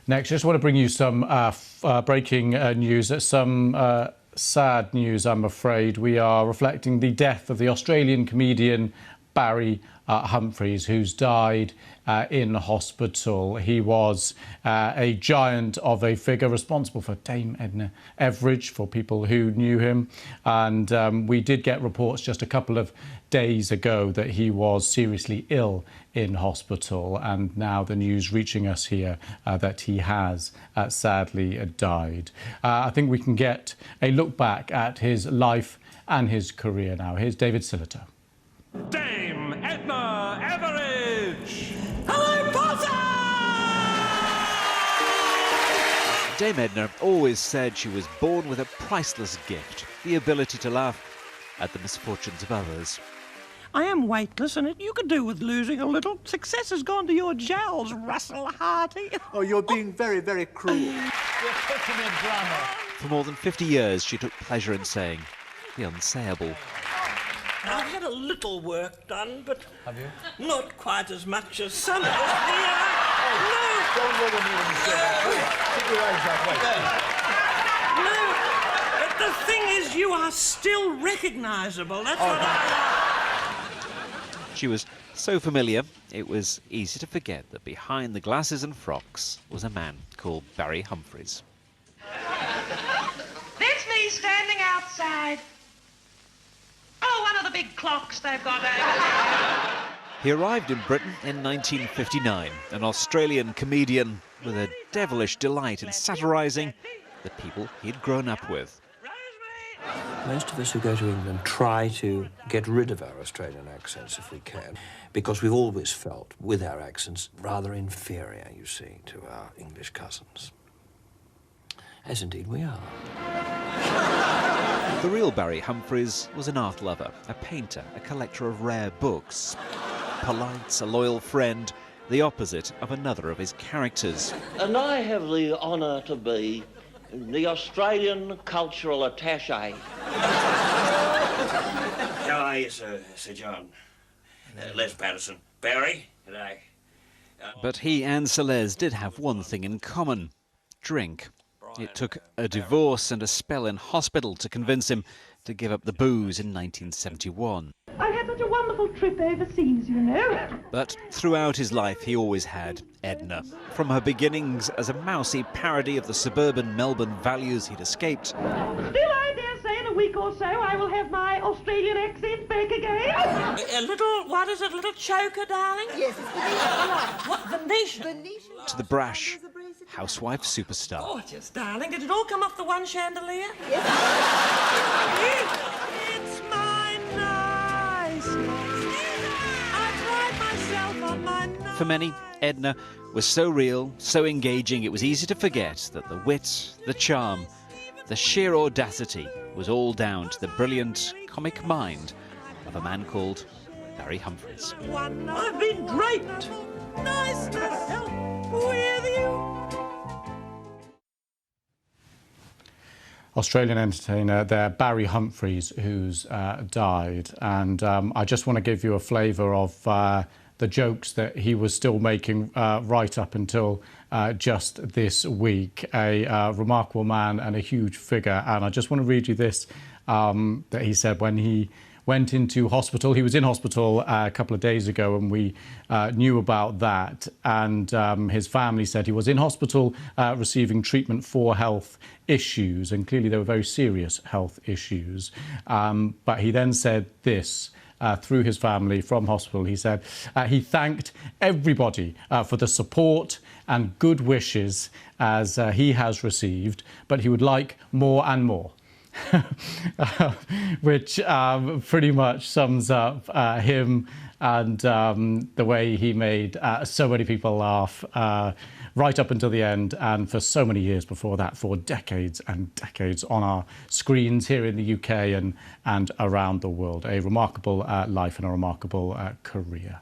Next, just want to bring you some breaking news. Some sad news, I'm afraid. We are reflecting the death of the Australian comedian Barry Humphries, who's died in hospital. He was a giant of a figure responsible for Dame Edna Everage, for people who knew him. And we did get reports just a couple of days ago that he was seriously ill in hospital, and now the news reaching us here that he has sadly died. I think we can get a look back at his life and his career now. Here's David Silliter. Dame Edna Everage! Hello, Potter! Dame Edna always said she was born with a priceless gift, the ability to laugh at the misfortunes of others. I am weightless, and you could do with losing a little. Success has gone to your jowls, Russell Harty. Oh, you're being very, very cruel. For more than 50 years, she took pleasure in saying the unsayable. I've had a little work done, but Have you? not quite as much as some of us. Don't look at me when you say that. Keep your eyes that way. No, but the thing is, you are still recognisable. That's what I like. She was so familiar, it was easy to forget that behind the glasses and frocks was a man called Barry Humphries. That's me standing outside. Oh, one of the big clocks they've got over there. He arrived in Britain in 1959, an Australian comedian with a devilish delight in satirising the people he'd grown up with. Most of us who go to England try to get rid of our Australian accents if we can, because we've always felt, with our accents, rather inferior, you see, to our English cousins. As indeed we are. The real Barry Humphries was an art lover, a painter, a collector of rare books. Polite, a loyal friend, the opposite of another of his characters. And I have the honour to be the Australian Cultural Attaché. How are you, Sir John? Les Patterson. Barry, g'day. But he and Celeste did have one thing in common: drink. It took a divorce and a spell in hospital to convince him to give up the booze in 1971. I had such a wonderful trip overseas, you know. But throughout his life, he always had Edna. From her beginnings as a mousy parody of the suburban Melbourne values he'd escaped. Still, I dare say in a week or so I will have my Australian accent back again. A little, what is it, little choker, darling? Yes, it's Venetian. What, Venetian? Venetian. To the brash housewife superstar. Gorgeous, darling. Did it all come off the one chandelier? Yes. It's my nice. I pride myself on my nice. For many, Edna was so real, so engaging, it was easy to forget that the wit, the charm, the sheer audacity was all down to the brilliant comic mind of a man called Barry Humphries. I've been draped. Nice to help with you. Australian entertainer there, Barry Humphries, who's died. And I just want to give you a flavour of the jokes that he was still making right up until just this week. A remarkable man and a huge figure. And I just want to read you this that he said when he went into hospital. He was in hospital a couple of days ago, and we knew about that. And his family said he was in hospital receiving treatment for health issues, and clearly they were very serious health issues. But he then said this through his family from hospital. He said he thanked everybody for the support and good wishes as he has received, but he would like more and more. Which pretty much sums up him and the way he made so many people laugh right up until the end, and for so many years before that, for decades and decades on our screens here in the UK and around the world. A remarkable life and a remarkable career.